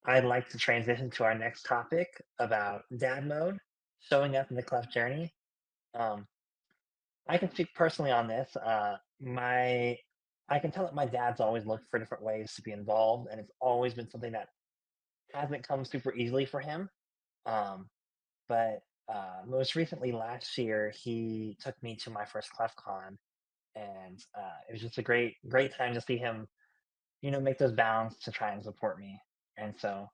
I'd like to transition to our next topic about dad mode, showing up in the cleft journey. Um, I can speak personally on this. I can tell that my dad's always looked for different ways to be involved, and it's always been something that hasn't come super easily for him. Um, but most recently, last year, he took me to my first cleft con, and it was just a great time to see him, make those bounds to try and support me. And so,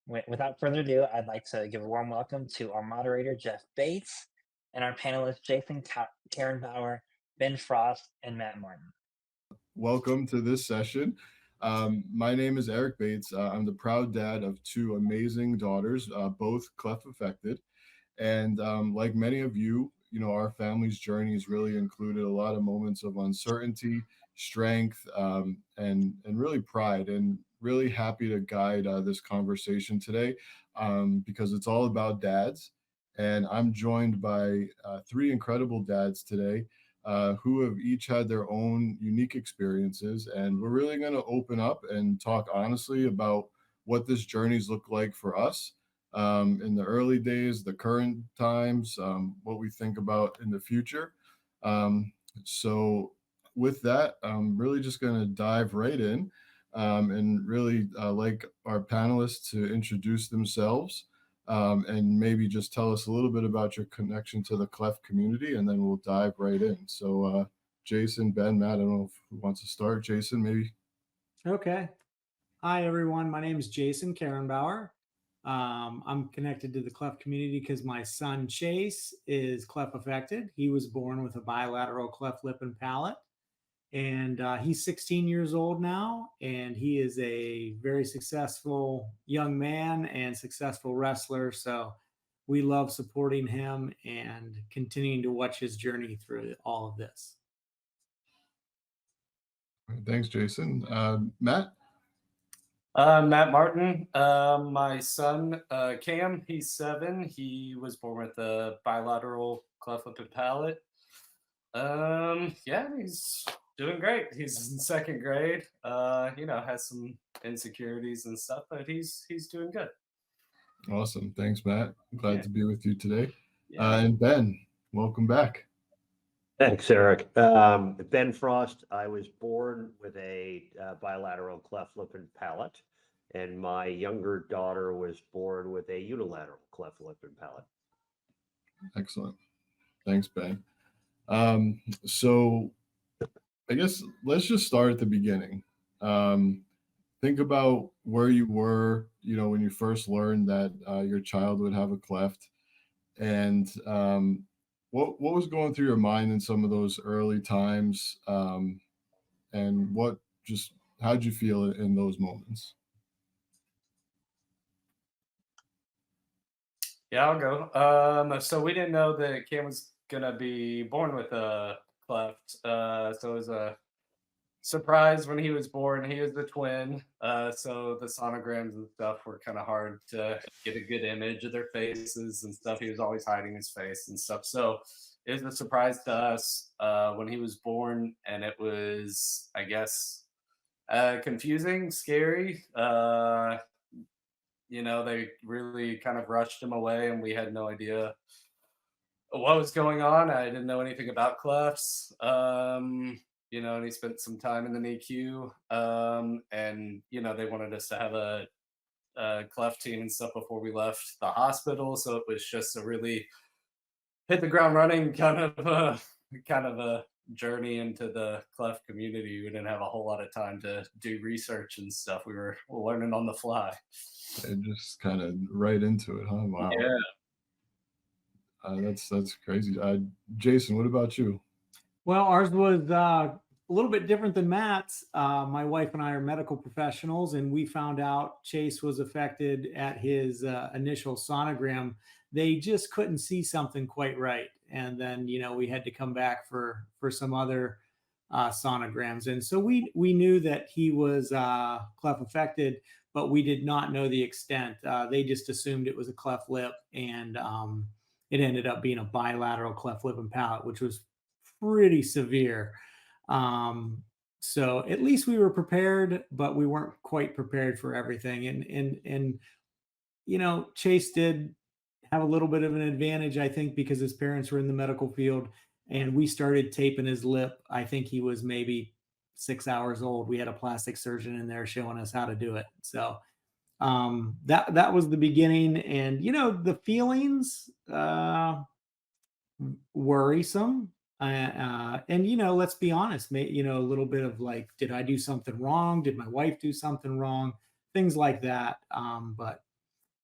without further ado, I'd like to give a warm welcome to our moderator, Jeff Bates, and our panelists, Karen Bauer, Ben Frost, and Matt Martin. Welcome to this session. My name is Eric Bates. I'm the proud dad of two amazing daughters, both cleft-affected. And like many of you, our family's journeys really included a lot of moments of uncertainty, strength, and really pride. And really happy to guide this conversation today because it's all about dads. And I'm joined by three incredible dads today who have each had their own unique experiences. And we're really going to open up and talk honestly about what this journeys look like for us in the early days, the current times, what we think about in the future. So, with that, I'm really just going to dive right in and really like our panelists to introduce themselves and maybe just tell us a little bit about your connection to the cleft community, and then we'll dive right in. So, Jason, Ben, Matt, I don't know who wants to start. Jason, maybe. Okay. Hi, everyone. My name is Jason Karenbauer. I'm connected to the cleft community because my son Chase is cleft affected. He was born with a bilateral cleft lip and palate, and he's 16 years old now, and he is a very successful young man and successful wrestler. So we love supporting him and continuing to watch his journey through all of this. Thanks, Jason. Matt? Matt Martin. My son, Cam, he's 7. He was born with a bilateral cleft lip and palate. Yeah, he's doing great. He's in 2nd grade. Has some insecurities and stuff, but he's doing good. Awesome. Thanks, Matt. Glad to be with you today. Yeah. And Ben, welcome back. Thanks, Eric. Ben Frost. I was born with a bilateral cleft lip and palate, and my younger daughter was born with a unilateral cleft lip and palate. Excellent. Thanks, Ben. So I guess let's just start at the beginning. Think about where you were, when you first learned that your child would have a cleft, and what was going through your mind in some of those early times, and how'd you feel in those moments? Yeah, I'll go. So we didn't know that Cam was gonna be born with a cleft. So it was a surprise when he was born. He was the twin. So the sonograms and stuff were kind of hard to get a good image of their faces and stuff. He was always hiding his face and stuff. So it was a surprise to us when he was born, and it was, I guess, confusing, scary. They really kind of rushed him away, and we had no idea what was going on. I didn't know anything about clefts. And he spent some time in the NICU. And they wanted us to have a cleft team and stuff before we left the hospital. So it was just a really hit the ground running kind of a journey into the cleft community. We didn't have a whole lot of time to do research and stuff. We were learning on the fly. And just kind of right into it, huh? Wow. Yeah. That's crazy. Jason, what about you? Well, ours was a little bit different than Matt's. My wife and I are medical professionals, and we found out Chase was affected at his initial sonogram. They just couldn't see something quite right. And then, we had to come back for some other sonograms. And so we knew that he was cleft affected, but we did not know the extent. They just assumed it was a cleft lip, and it ended up being a bilateral cleft lip and palate, which was pretty severe. So at least we were prepared, but we weren't quite prepared for everything. And Chase did have a little bit of an advantage, I think, because his parents were in the medical field, and we started taping his lip. I think he was maybe 6 hours old. We had a plastic surgeon in there showing us how to do it. So that was the beginning, and the feelings worrisome. And let's be honest, a little bit of like, did I do something wrong? Did my wife do something wrong? Things like that. But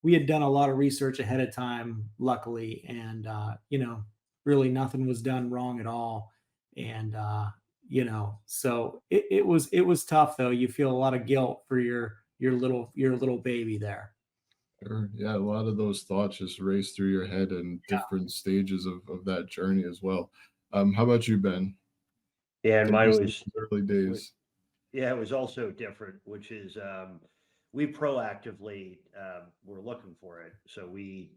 we had done a lot of research ahead of time, luckily, and really nothing was done wrong at all. And so it was tough though. You feel a lot of guilt for your little baby there. Sure. Yeah, a lot of those thoughts just race through your head in different stages of that journey as well. How about you, Ben? Yeah, and Take mine us through was, those early days. yeah, it was also different, which is we proactively were looking for it. So we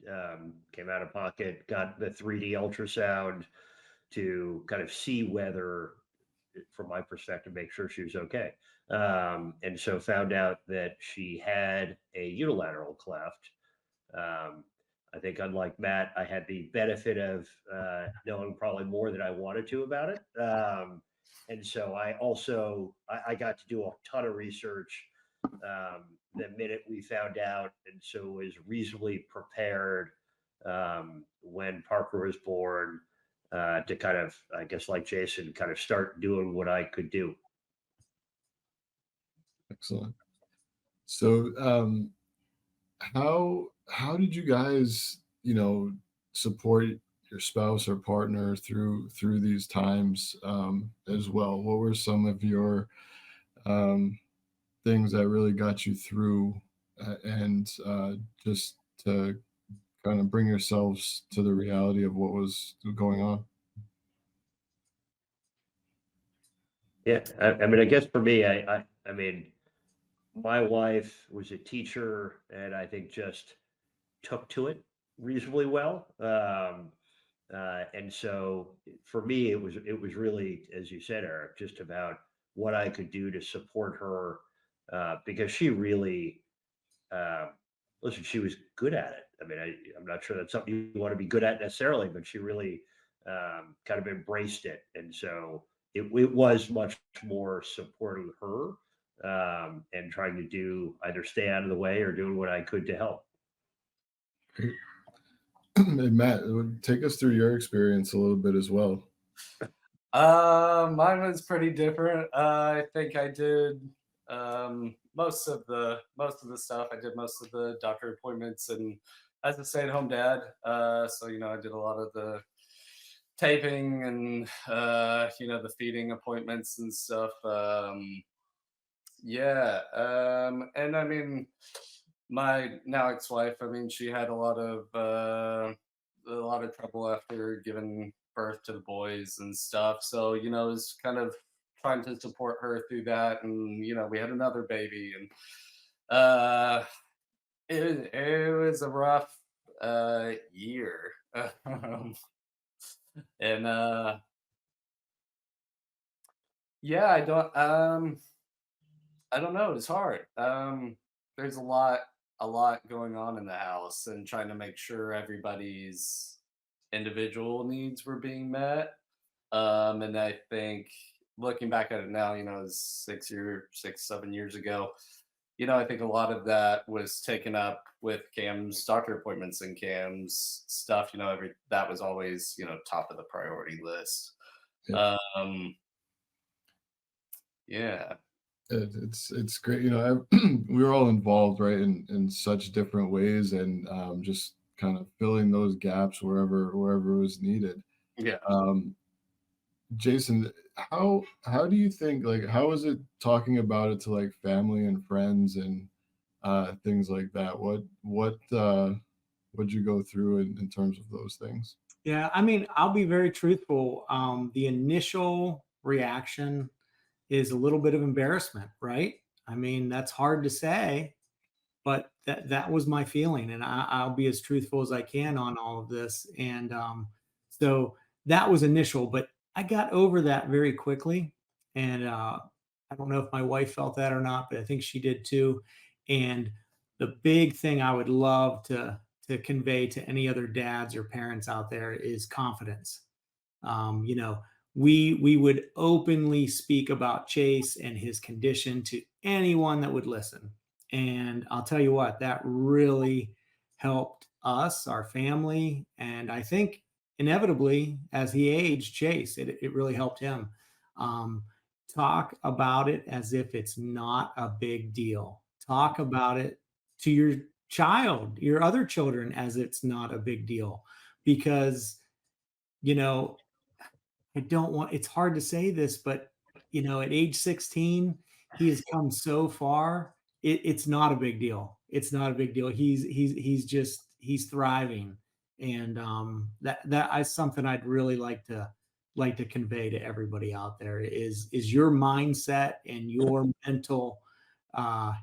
came out of pocket, got the 3D ultrasound to kind of see whether, from my perspective, make sure she was okay. And so found out that she had a unilateral cleft. Um, I think, unlike Matt, I had the benefit of knowing probably more than I wanted to about it. And so I got to do a ton of research the minute we found out, and so was reasonably prepared when Parker was born to kind of, I guess, like Jason, kind of start doing what I could do. Excellent. So, how did you guys, support your spouse or partner through these times as well? What were some of your um, things that really got you through, and just to kind of bring yourselves to the reality of what was going on? Yeah, I mean, I guess for me, I mean, my wife was a teacher, and I think just took to it reasonably well. And so for me, it was really, as you said, Eric, just about what I could do to support her because she really, uh, listen, she was good at it. I mean, I'm not sure that's something you want to be good at necessarily, but she really kind of embraced it, and so it was much more supporting her and trying to do either stay out of the way or doing what I could to help. Great. And Matt, take us through your experience a little bit as well. Mine was pretty different. I think I did most of the stuff. I did most of the doctor appointments, and as a stay-at-home dad, so I did a lot of the taping and the feeding appointments and stuff. Yeah, and I mean, my now ex-wife, I mean, she had a lot of trouble after giving birth to the boys and stuff. So, it was kind of trying to support her through that. And, we had another baby, and uh it was a rough year. And yeah, I don't know. It's hard. There's a lot going on in the house, and trying to make sure everybody's individual needs were being met. And I think looking back at it now, it was 7 years ago. I think a lot of that was taken up with Cam's doctor appointments and Cam's stuff. That was always top of the priority list. Yeah. Um, yeah. It's great. We were all involved, right, in such different ways, and just kind of filling those gaps wherever was needed. Yeah. Um, Jason, how do you think, like, how is it talking about it to like family and friends and things like that? What'd you go through in terms of those things? Yeah, I mean, I'll be very truthful. The initial reaction is a little bit of embarrassment, right? I mean, that's hard to say, but that was my feeling, and I'll be as truthful as I can on all of this. And so that was initial, but I got over that very quickly, and I don't know if my wife felt that or not, but I think she did too. And the big thing I would love to convey to any other dads or parents out there is confidence. You know, we would openly speak about Chase and his condition to anyone that would listen. And I'll tell you what, that really helped us, our family, and I think inevitably as he aged, Chase, it really helped him. Um, Talk about it as if it's not a big deal. Talk about it to your child, your other children, as it's not a big deal, because you know I don't want, it's hard to say this, but at age 16, he has come so far. It's not a big deal. It's not a big deal. He's thriving. And that is something I'd really like to convey to everybody out there is your mindset and your mental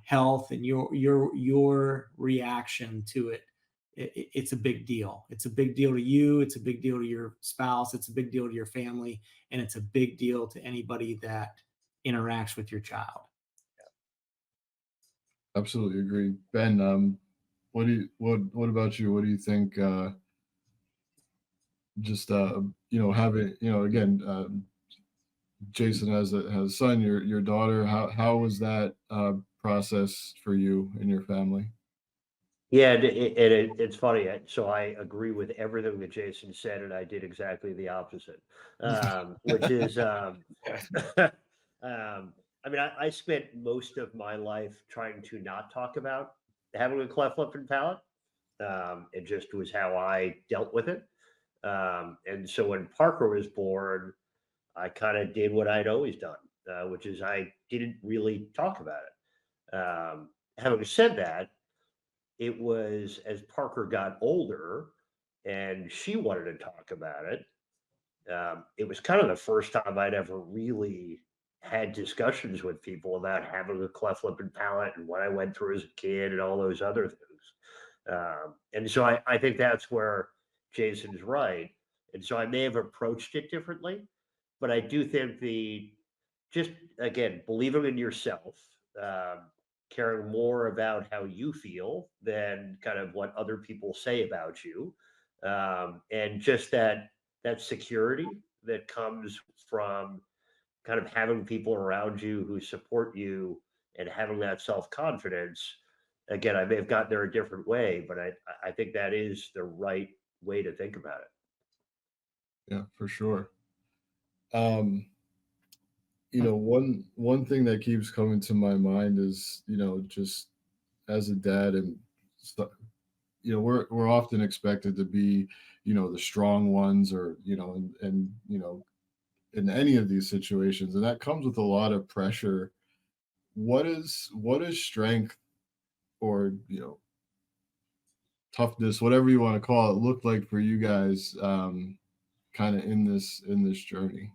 health and your reaction to it. It's a big deal. It's a big deal to you. It's a big deal to your spouse. It's a big deal to your family, and it's a big deal to anybody that interacts with your child. Absolutely agree. Ben, what about you? What do you think? Just having again, Jason has a son, your daughter. How was that process for you and your family? Yeah, it's funny. So I agree with everything that Jason said, and I did exactly the opposite, which is, I mean, I spent most of my life trying to not talk about having a cleft lip and palate. It just was how I dealt with it. And so when Parker was born, I kind of did what I'd always done, which is I didn't really talk about it. Having said that, it was as Parker got older and she wanted to talk about it. It was kind of the first time I'd ever really had discussions with people about having a cleft lip and palate and what I went through as a kid and all those other things. And so I think that's where Jason's right. And so I may have approached it differently, but I do think just again, believing in yourself, caring more about how you feel than kind of what other people say about you. And just that security that comes from kind of having people around you who support you and having that self-confidence. Again, I may have gotten there a different way, but I think that is the right way to think about it. Yeah, for sure. Um, one thing that keeps coming to my mind is, just as a dad and stuff, we're often expected to be, the strong ones, or and in any of these situations, and that comes with a lot of pressure. What is strength, or toughness, whatever you want to call it, look like for you guys, kind of in this journey?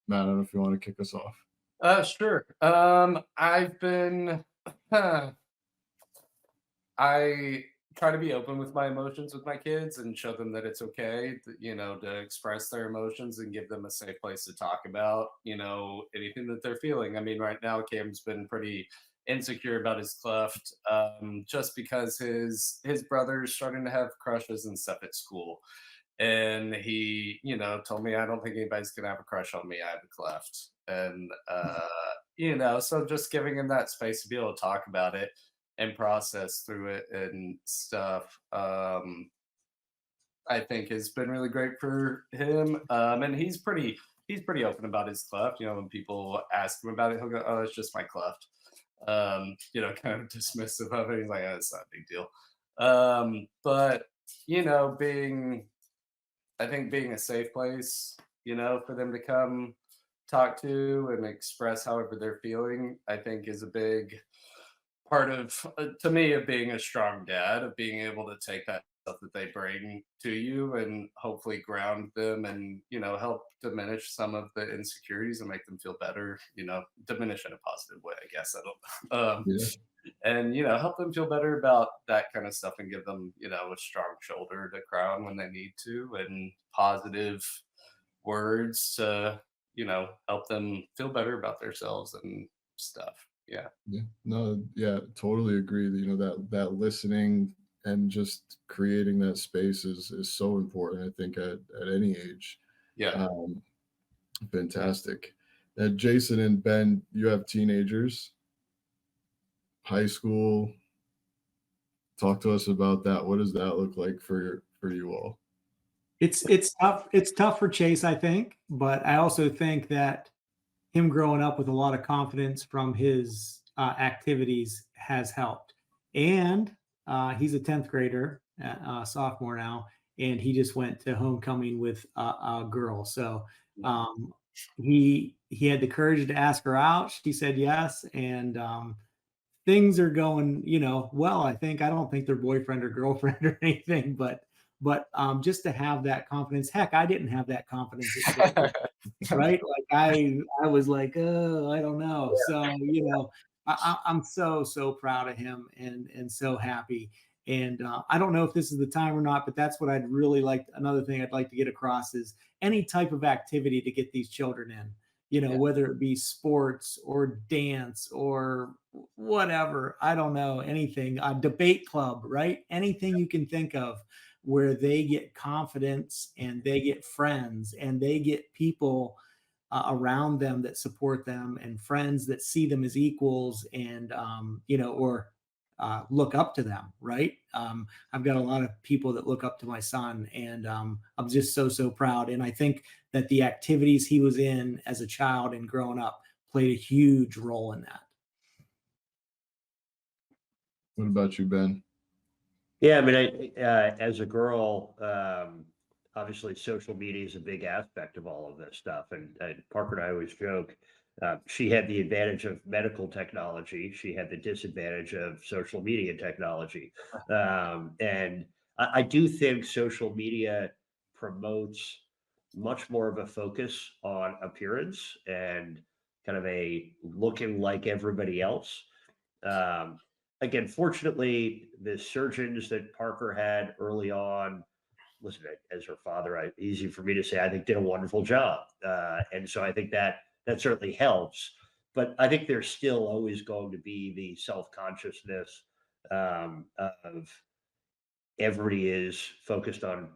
Matt, I don't know if you want to kick us off. Sure. I've been, I try to be open with my emotions with my kids and show them that it's okay, to express their emotions and give them a safe place to talk about, anything that they're feeling. I mean, right now, Cam's been pretty insecure about his cleft, just because his brother's starting to have crushes and stuff at school. And he, told me, I don't think anybody's gonna have a crush on me. I have a cleft. And so just giving him that space to be able to talk about it and process through it and stuff, I think has been really great for him. And he's pretty open about his cleft. When people ask him about it, he'll go, "Oh, it's just my cleft." Kind of dismissive of it. He's like, "Oh, it's not a big deal." But being I think being a safe place, for them to come talk to and express however they're feeling, I think is a big part of, to me, of being a strong dad, of being able to take that stuff that they bring to you and hopefully ground them and, help diminish some of the insecurities and make them feel better, diminish in a positive way, I guess. I don't know. Yeah, And, help them feel better about that kind of stuff and give them, a strong shoulder to cry on when they need to and positive words to help them feel better about themselves and stuff. Yeah. Yeah, no, yeah, totally agree. That listening and just creating that space is so important. I think at any age. Yeah. Um, Fantastic. Jason and Ben, you have teenagers, high school. Talk to us about that. What does that look like for you all? It's tough. It's tough for Chase, I think, but I also think that him growing up with a lot of confidence from his activities has helped. And he's a 10th grader, sophomore now, and he just went to homecoming with a girl. So um, he had the courage to ask her out. She said yes, and things are going, well. I don't think they're boyfriend or girlfriend or anything, but just to have that confidence. Heck, I didn't have that confidence at 16, right? Like I was like, oh, I don't know. So I'm so proud of him and so happy. And I don't know if this is the time or not, but that's what I'd really like. Another thing I'd like to get across is any type of activity to get these children in. Yeah. Whether it be sports or dance or whatever, I don't know, anything, a debate club, right? Anything you can think of where they get confidence and they get friends and they get people around them that support them and friends that see them as equals and or look up to them, right? I've got a lot of people that look up to my son, and I'm just so proud. And I think that the activities he was in as a child and growing up played a huge role in that. What about you, Ben? Yeah, I mean, as a girl, obviously social media is a big aspect of all of this stuff. And Parker and I always joke, she had the advantage of medical technology. She had the disadvantage of social media technology. And I do think social media promotes much more of a focus on appearance and kind of a looking like everybody else. Um, Again, fortunately, the surgeons that Parker had early on, listen, as her father, easy for me to say, I think did a wonderful job. And so I think that certainly helps. But I think there's still always going to be the self-consciousness of everybody is focused on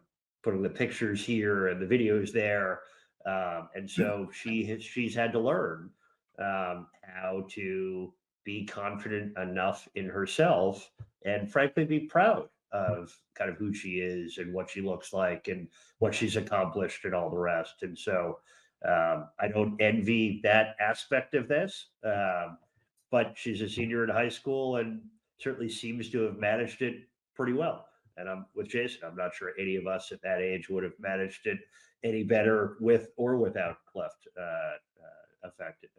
putting the pictures here and the videos there. And so she's had to learn how to be confident enough in herself and frankly be proud of kind of who she is and what she looks like and what she's accomplished and all the rest. And so I don't envy that aspect of this, but she's a senior in high school and certainly seems to have managed it pretty well. And I'm with Jason. I'm not sure any of us at that age would have managed it any better with or without cleft affected,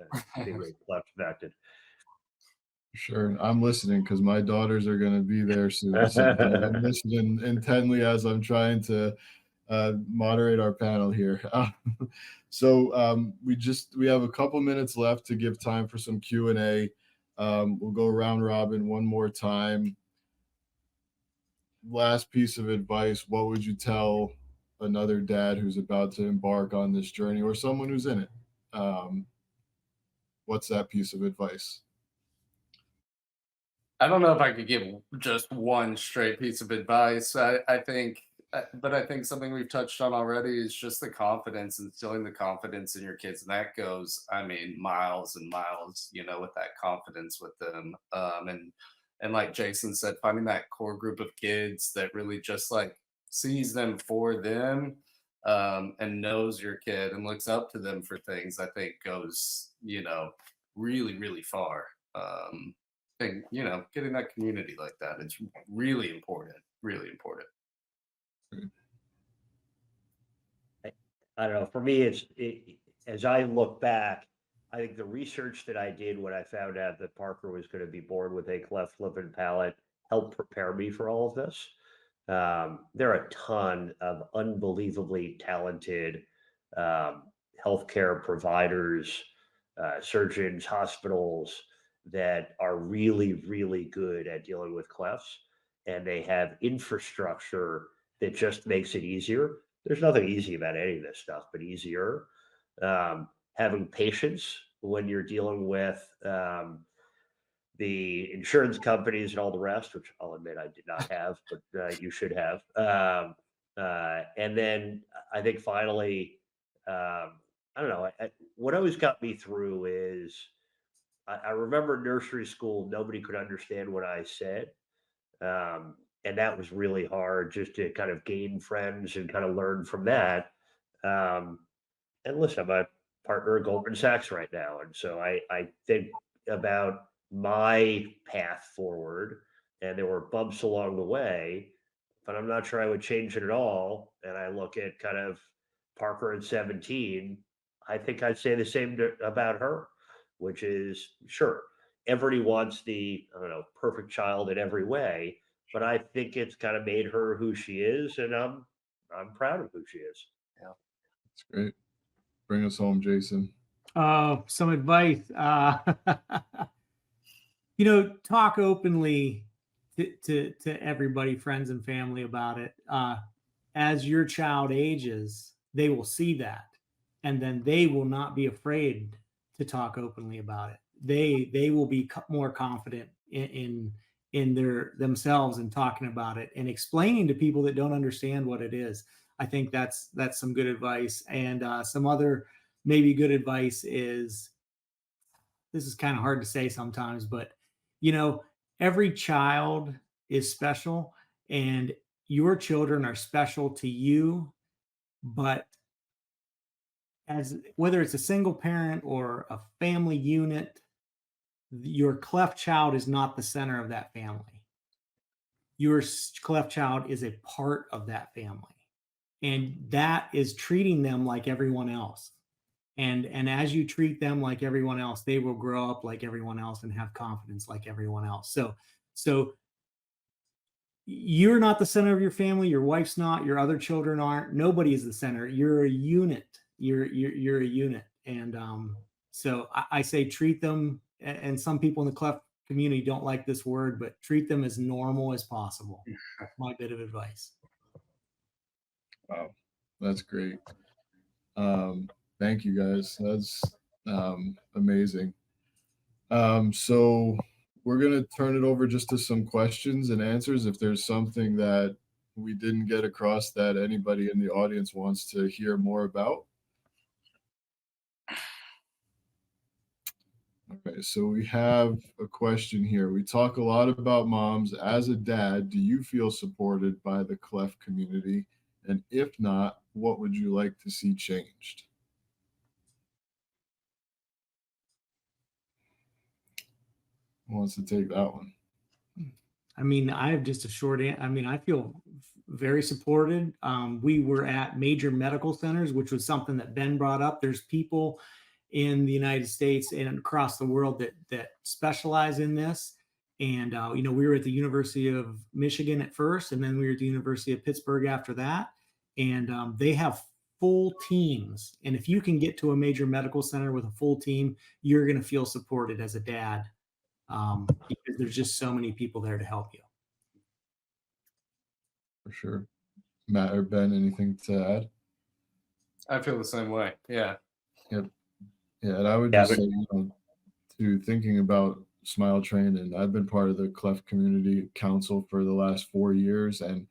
being cleft affected. Sure. I'm listening because my daughters are going to be there soon. So I'm listening intently as I'm trying to moderate our panel here. We have a couple minutes left to give time for some Q&A. We'll go round robin one more time. Last piece of advice, what would you tell another dad who's about to embark on this journey or someone who's in it? What's that piece of advice? I don't know if I could give just one straight piece of advice. But I think something we've touched on already is just the confidence, instilling the confidence in your kids. And that goes, I mean, miles and miles, with that confidence with them. And like Jason said, finding that core group of kids that really just like sees them for them, and knows your kid and looks up to them for things, I think goes, really, really far. And getting that community like that, it's really important, really important. I don't know. For me, as I look back, I think the research that I did when I found out that Parker was going to be born with a cleft lip and palate helped prepare me for all of this. There are a ton of unbelievably talented healthcare providers, surgeons, hospitals that are really, really good at dealing with clefts, and they have infrastructure that just makes it easier. There's nothing easy about any of this stuff, but easier. having patience when you're dealing with the insurance companies and all the rest, which I'll admit I did not have, but you should have. And then I think finally, I don't know, what always got me through is I remember nursery school, nobody could understand what I said. And that was really hard just to kind of gain friends and kind of learn from that. Um, and listen, I'm a partner at Goldman Sachs right now. And so I think about my path forward, and there were bumps along the way, but I'm not sure I would change it at all. And I look at kind of Parker at 17, I think I'd say the same about her, which is sure, everybody wants the, I don't know, perfect child in every way, but I think it's kind of made her who she is, and I'm proud of who she is. That's great. Bring us home, Jason. Some advice. Talk openly to everybody, friends and family about it. As your child ages, they will see that, and then they will not be afraid to talk openly about it. They will be more confident in their themselves and talking about it and explaining to people that don't understand what it is. I think that's some good advice. And some other maybe good advice is, this is kind of hard to say sometimes, but every child is special, and your children are special to you. But as whether it's a single parent or a family unit, your cleft child is not the center of that family. Your cleft child is a part of that family, and that is treating them like everyone else. And as you treat them like everyone else, they will grow up like everyone else and have confidence like everyone else. So you're not the center of your family. Your wife's not. Your other children aren't. Nobody is the center. You're a unit. You're a unit. And so I say treat them. And some people in the cleft community don't like this word, but treat them as normal as possible. That's my bit of advice. Wow, that's great. Thank you, guys. That's amazing. So we're going to turn it over just to some questions and answers. If there's something that we didn't get across that anybody in the audience wants to hear more about. Okay, so we have a question here. We talk a lot about moms. As a dad, do you feel supported by the cleft community? And if not, what would you like to see changed? Who wants to take that one? I mean, I have just a short answer. I mean, I feel very supported. We were at major medical centers, which was something that Ben brought up. There's people in the United States and across the world that specialize in this. And, we were at the University of Michigan at first, and then we were at the University of Pittsburgh after that. And they have full teams. And if you can get to a major medical center with a full team, you're going to feel supported as a dad. Because there's just so many people there to help you. For sure. Matt or Ben, anything to add? I feel the same way. Yeah. Yep. Yeah, and I would just say, to thinking about Smile Train, and I've been part of the Cleft Community Council for the last 4 years, and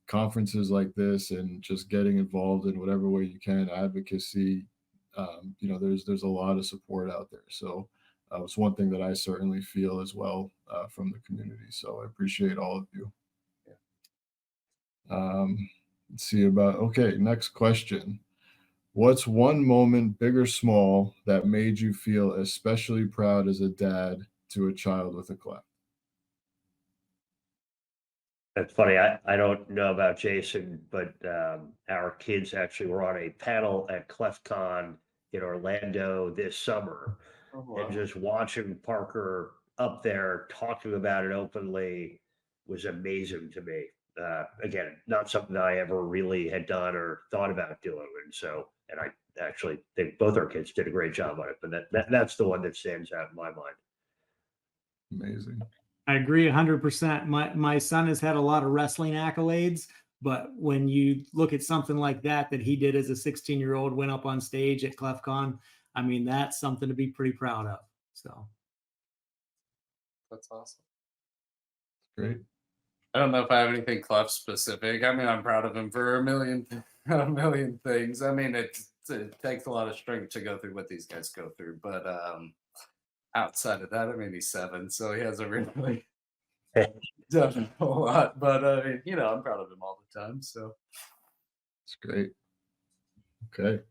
conferences like this, and just getting involved in whatever way you can, advocacy. There's a lot of support out there. So it's one thing that I certainly feel as well from the community. So I appreciate all of you. Let's see okay, next question. What's one moment, big or small, that made you feel especially proud as a dad to a child with a cleft? That's funny. I don't know about Jason, but our kids actually were on a panel at CleftCon in Orlando this summer. Oh, wow. And just watching Parker up there talking about it openly was amazing to me. Again, not something that I ever really had done or thought about doing. And I actually think both our kids did a great job on it, but that's the one that stands out in my mind. Amazing. I agree 100%. My son has had a lot of wrestling accolades, but when you look at something like that he did as a 16-year-old, went up on stage at CleftCon, I mean, that's something to be pretty proud of. So That's awesome. Great. I don't know if I have anything Clef specific. I mean, I'm proud of him for a million things. I mean, it takes a lot of strength to go through what these guys go through, but outside of that, I mean, he's 7, so he hasn't really done a whole lot. But I mean, I'm proud of him all the time. So It's great. Okay.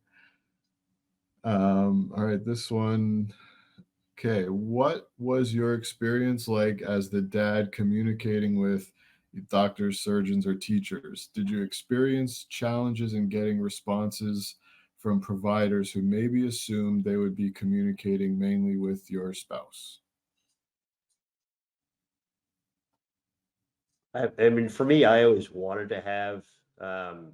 All right, this one. Okay, what was your experience like as the dad communicating with doctors, surgeons, or teachers? Did you experience challenges in getting responses from providers who maybe assumed they would be communicating mainly with your spouse? I mean, for me, I always wanted to have um,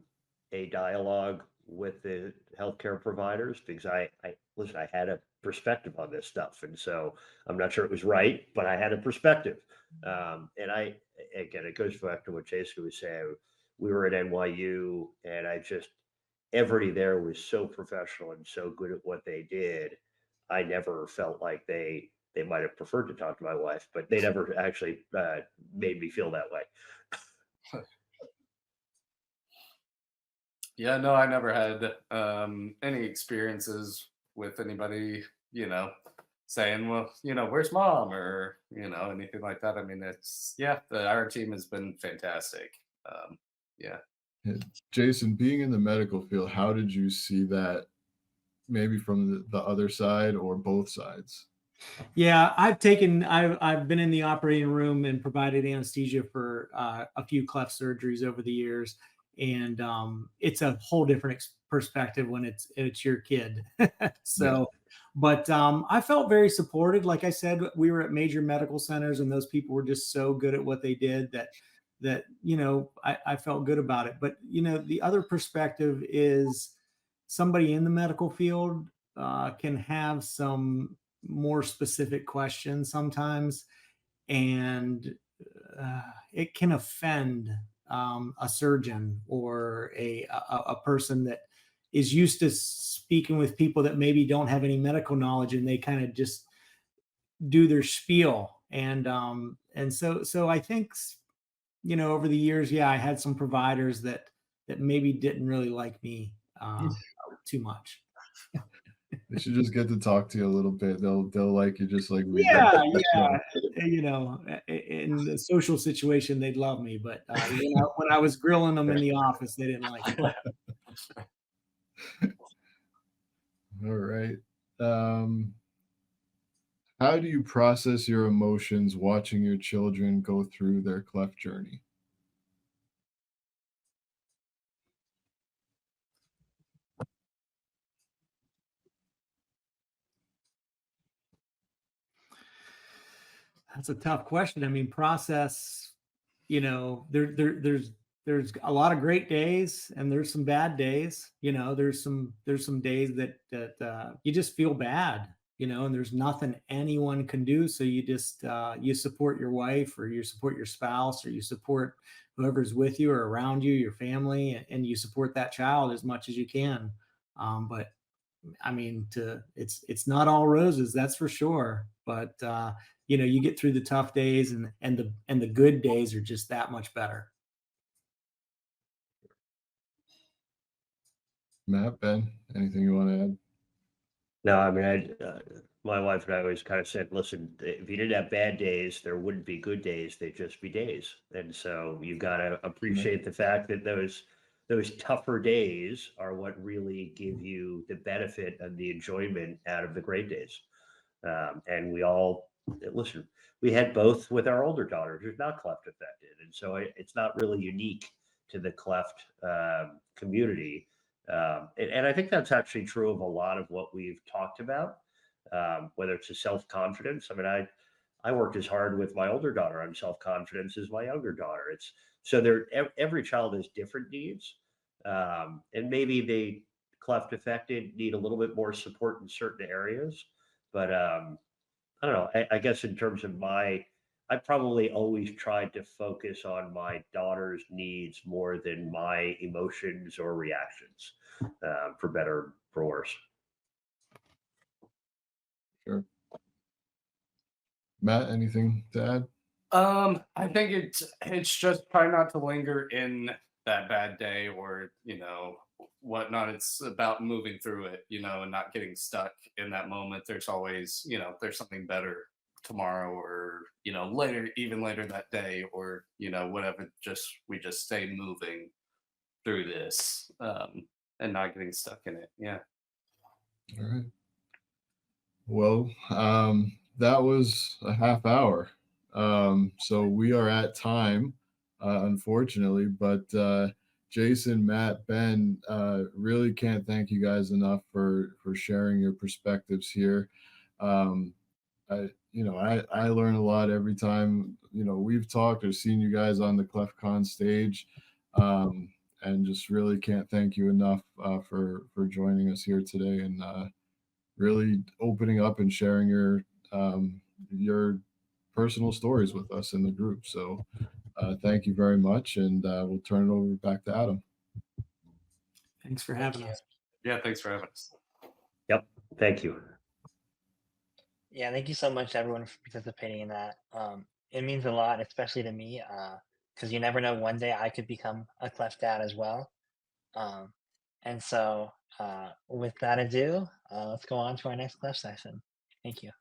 a dialogue with the healthcare providers because I listen, I had a perspective on this stuff, and so I'm not sure it was right, but I had a perspective. And again, it goes back to what Jason was saying. We were at NYU, and I just everybody there was so professional and so good at what they did. I never felt like they might have preferred to talk to my wife, but they never actually made me feel that way. yeah, no, I never had any experiences with anybody, saying, well, where's mom or, anything like that. I mean, our team has been fantastic. Yeah. Yeah, Jason, being in the medical field, how did you see that maybe from the other side or both sides? yeah, I've been in the operating room and provided anesthesia for a few cleft surgeries over the years, and it's a whole different perspective when it's your kid. Yeah. So, but I felt very supported. Like I said, we were at major medical centers, and those people were just so good at what they did that I felt good about it. But the other perspective is somebody in the medical field can have some more specific questions sometimes, and it can offend a surgeon or a person that is used to speaking with people that maybe don't have any medical knowledge, and they kind of just do their spiel. And so I think over the years, yeah, I had some providers that maybe didn't really like me too much. They should just get to talk to you a little bit. They'll like you just like we do. Yeah, yeah. In the social situation, they'd love me, but when I was grilling them in the office, they didn't like it. All right. Um, how do you process your emotions watching your children go through their cleft journey? That's a tough question. I mean, process. There's a lot of great days, and there's some bad days. There's some days that you just feel bad. And there's nothing anyone can do. So you just you support your wife, or you support your spouse, or you support whoever's with you or around you, your family, and you support that child as much as you can. But I mean, it's not all roses, that's for sure. But you get through the tough days, and the good days are just that much better. Matt, Ben, anything you want to add? No, I mean, my wife and I always kind of said, listen, if you didn't have bad days, there wouldn't be good days. They'd just be days. And so you got to appreciate the fact that those tougher days are what really give you the benefit and the enjoyment out of the great days. And we all listen. We had both with our older daughter, who's not cleft affected, and so it's not really unique to the cleft community. And I think that's actually true of a lot of what we've talked about, whether it's a self confidence. I mean, I worked as hard with my older daughter on self confidence as my younger daughter. It's so every child has different needs, and maybe they cleft affected need a little bit more support in certain areas. But I don't know. I guess in terms of I probably always tried to focus on my daughter's needs more than my emotions or reactions, for better, for worse. Sure. Matt, anything to add? I think it's just try not to linger in that bad day or whatnot. It's about moving through it, and not getting stuck in that moment. There's always, there's something better tomorrow or later, even later that day, or whatever. We just stay moving through this, and not getting stuck in it. Yeah. All right. Well, that was a half hour. So we are at time, unfortunately, but Jason, Matt, Ben, really can't thank you guys enough for sharing your perspectives here. Um, I learn a lot every time, we've talked or seen you guys on the ClefCon stage. And just really can't thank you enough for joining us here today and really opening up and sharing your personal stories with us in the group. So thank you very much, and we'll turn it over back to Adam. Thanks for Thank having you. us. Yeah. Thanks for having us. Yep. Thank you. Yeah, thank you so much, everyone, for participating in that. It means a lot, especially to me, because you never know. One day I could become a cleft dad as well. Um, and so, with that ado, let's go on to our next cleft session. Thank you.